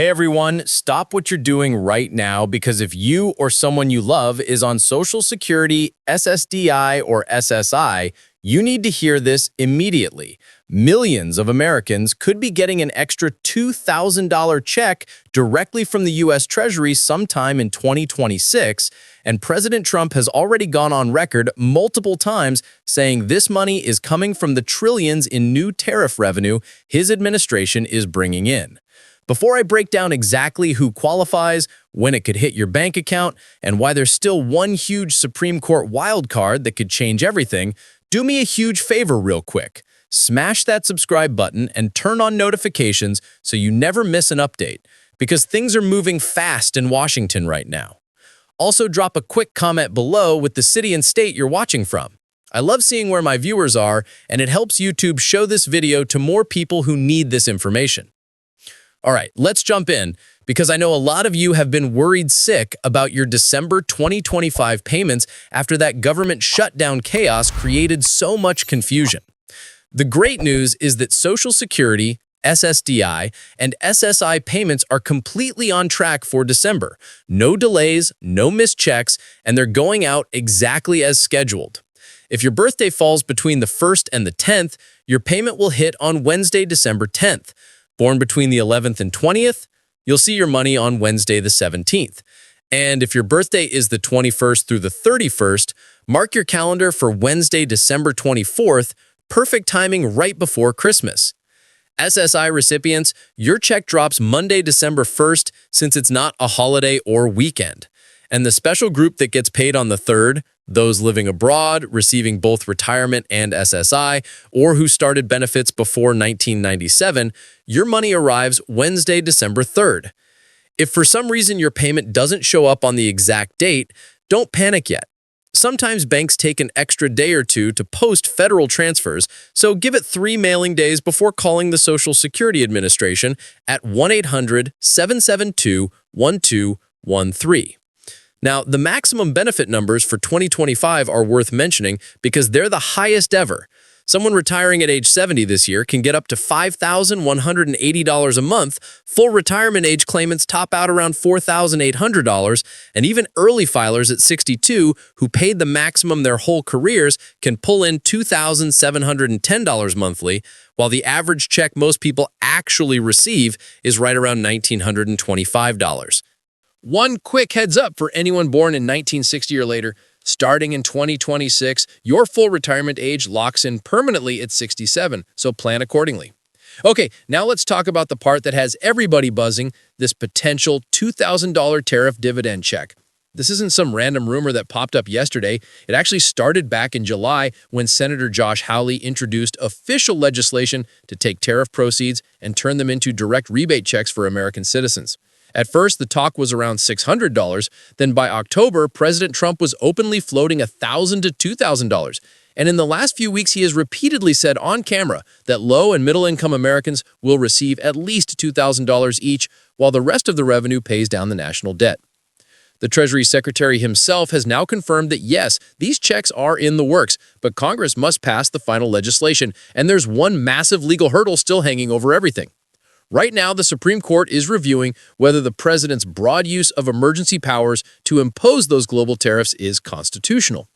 Hey everyone, stop what you're doing right now because if you or someone you love is on Social Security, SSDI, or SSI, you need to hear this immediately. Millions of Americans could be getting an extra $2,000 check directly from the U.S. Treasury sometime in 2026, and President Trump has already gone on record multiple times saying this money is coming from the trillions in new tariff revenue his administration is bringing in. Before I break down exactly who qualifies, when it could hit your bank account, and why there's still one huge Supreme Court wildcard that could change everything, do me a huge favor real quick. Smash that subscribe button and turn on notifications so you never miss an update, because things are moving fast in Washington right now. Also, drop a quick comment below with the city and state you're watching from. I love seeing where my viewers are, and it helps YouTube show this video to more people who need this information. All right, let's jump in, because I know a lot of you have been worried sick about your December 2025 payments after that government shutdown chaos created so much confusion. The great news is that Social Security, SSDI, and SSI payments are completely on track for December. No delays, no missed checks, and they're going out exactly as scheduled. If your birthday falls between the 1st and the 10th, your payment will hit on Wednesday, December 10th. Born between the 11th and 20th, you'll see your money on Wednesday the 17th. And if your birthday is the 21st through the 31st, mark your calendar for Wednesday, December 24th, perfect timing right before Christmas. SSI recipients, your check drops Monday, December 1st, since it's not a holiday or weekend. And the special group that gets paid on the 3rd, those living abroad, receiving both retirement and SSI, or who started benefits before 1997, your money arrives Wednesday, December 3rd. If for some reason your payment doesn't show up on the exact date, don't panic yet. Sometimes banks take an extra day or two to post federal transfers, so give it 3 mailing days before calling the Social Security Administration at 1-800-772-1213. Now, the maximum benefit numbers for 2025 are worth mentioning because they're the highest ever. Someone retiring at age 70 this year can get up to $5,180 a month. Full retirement age claimants top out around $4,800, and even early filers at 62 who paid the maximum their whole careers can pull in $2,710 monthly, while the average check most people actually receive is right around $1,925. One quick heads up for anyone born in 1960 or later, starting in 2026, your full retirement age locks in permanently at 67, so plan accordingly. Okay, now let's talk about the part that has everybody buzzing, this potential $2,000 tariff dividend check. This isn't some random rumor that popped up yesterday. It actually started back in July when Senator Josh Hawley introduced official legislation to take tariff proceeds and turn them into direct rebate checks for American citizens. At first, the talk was around $600. Then by October, President Trump was openly floating $1,000 to $2,000. And in the last few weeks, he has repeatedly said on camera that low and middle-income Americans will receive at least $2,000 each, while the rest of the revenue pays down the national debt. The Treasury Secretary himself has now confirmed that yes, these checks are in the works, but Congress must pass the final legislation, and there's one massive legal hurdle still hanging over everything. Right now, the Supreme Court is reviewing whether the president's broad use of emergency powers to impose those global tariffs is constitutional.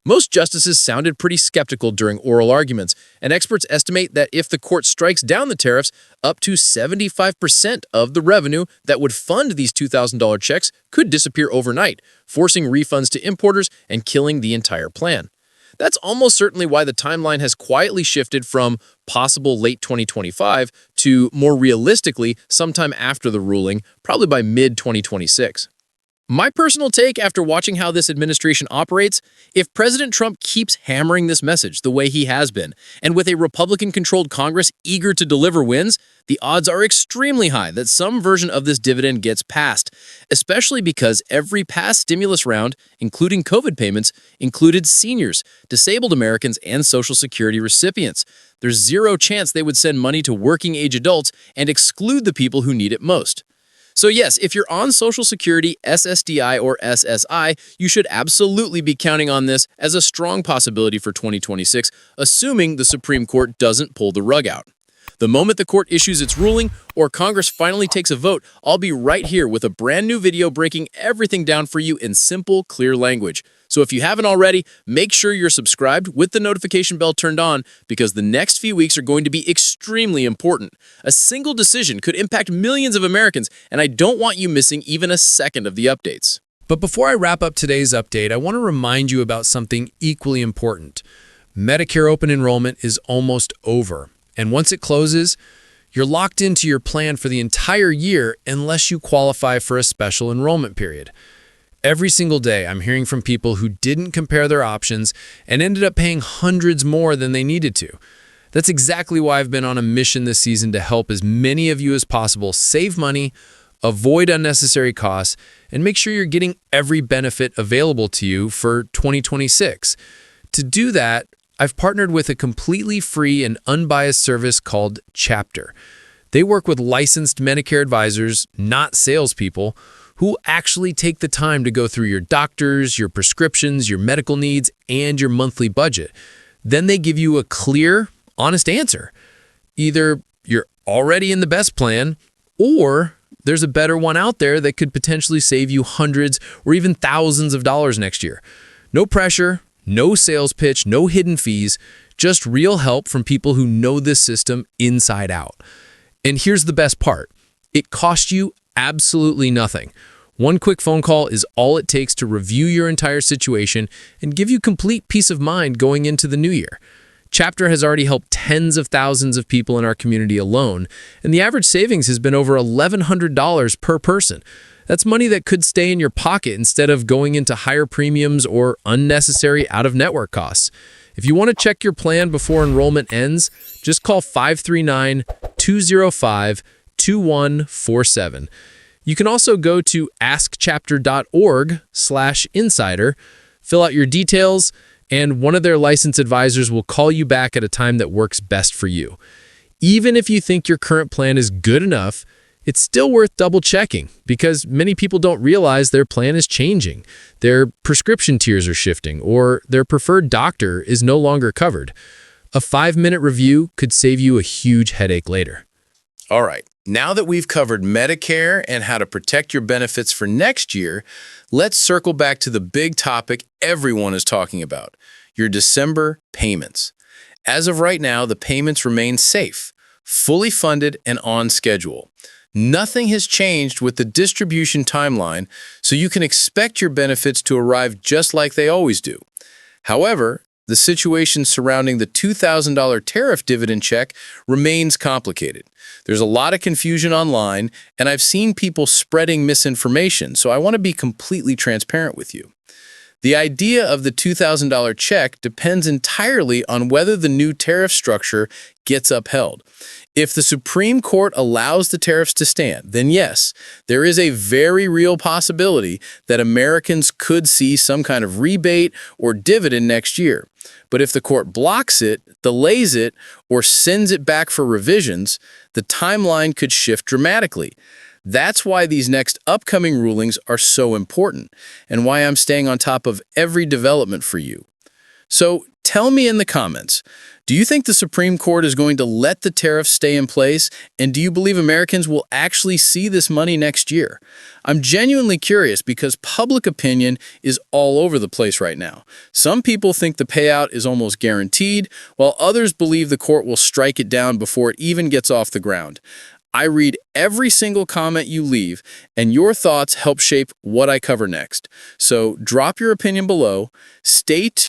Most justices sounded pretty skeptical during oral arguments, and experts estimate that if the court strikes down the tariffs, up to 75% of the revenue that would fund these $2,000 checks could disappear overnight, forcing refunds to importers and killing the entire plan. That's almost certainly why the timeline has quietly shifted from possible late 2025 to, more realistically, sometime after the ruling, probably by mid-2026. My personal take after watching how this administration operates, if President Trump keeps hammering this message the way he has been, and with a Republican-controlled Congress eager to deliver wins, the odds are extremely high that some version of this dividend gets passed, especially because every past stimulus round, including COVID payments, included seniors, disabled Americans, and Social Security recipients. There's zero chance they would send money to working-age adults and exclude the people who need it most. So yes, if you're on Social Security, SSDI, or SSI, you should absolutely be counting on this as a strong possibility for 2026, assuming the Supreme Court doesn't pull the rug out. The moment the court issues its ruling or Congress finally takes a vote, I'll be right here with a brand new video breaking everything down for you in simple, clear language. So if you haven't already, make sure you're subscribed with the notification bell turned on because the next few weeks are going to be extremely important. A single decision could impact millions of Americans, and I don't want you missing even a second of the updates. But before I wrap up today's update, I want to remind you about something equally important. Medicare open enrollment is almost over, and once it closes, you're locked into your plan for the entire year unless you qualify for a special enrollment period. Every single day, I'm hearing from people who didn't compare their options and ended up paying hundreds more than they needed to. That's exactly why I've been on a mission this season to help as many of you as possible save money, avoid unnecessary costs, and make sure you're getting every benefit available to you for 2026. To do that, I've partnered with a completely free and unbiased service called Chapter. They work with licensed Medicare advisors, not salespeople, who actually take the time to go through your doctors, your prescriptions, your medical needs, and your monthly budget. Then they give you a clear, honest answer. Either you're already in the best plan, or there's a better one out there that could potentially save you hundreds or even thousands of dollars next year. No pressure, no sales pitch, no hidden fees, just real help from people who know this system inside out. And here's the best part. It costs you absolutely nothing. One quick phone call is all it takes to review your entire situation and give you complete peace of mind going into the new year. Chapter has already helped tens of thousands of people in our community alone, and the average savings has been over $1,100 per person. That's money that could stay in your pocket instead of going into higher premiums or unnecessary out-of-network costs. If you want to check your plan before enrollment ends, just call 539-205-2147. You can also go to askchapter.org/insider, fill out your details, and one of their licensed advisors will call you back at a time that works best for you. Even if you think your current plan is good enough, it's still worth double-checking because many people don't realize their plan is changing, their prescription tiers are shifting, or their preferred doctor is no longer covered. A 5-minute review could save you a huge headache later. All right, now that we've covered Medicare and how to protect your benefits for next year, let's circle back to the big topic everyone is talking about, your December payments. As of right now, the payments remain safe, fully funded, and on schedule. Nothing has changed with the distribution timeline, so you can expect your benefits to arrive just like they always do. However, the situation surrounding the $2,000 tariff dividend check remains complicated. There's a lot of confusion online, and I've seen people spreading misinformation, so I want to be completely transparent with you. The idea of the $2,000 check depends entirely on whether the new tariff structure gets upheld. If the Supreme Court allows the tariffs to stand, then yes, there is a very real possibility that Americans could see some kind of rebate or dividend next year. But if the court blocks it, delays it, or sends it back for revisions, the timeline could shift dramatically. That's why these next upcoming rulings are so important, and why I'm staying on top of every development for you. So tell me in the comments, do you think the Supreme Court is going to let the tariffs stay in place, and do you believe Americans will actually see this money next year? I'm genuinely curious because public opinion is all over the place right now. Some people think the payout is almost guaranteed, while others believe the court will strike it down before it even gets off the ground. I read every single comment you leave, and your thoughts help shape what I cover next. So drop your opinion below, stay tuned.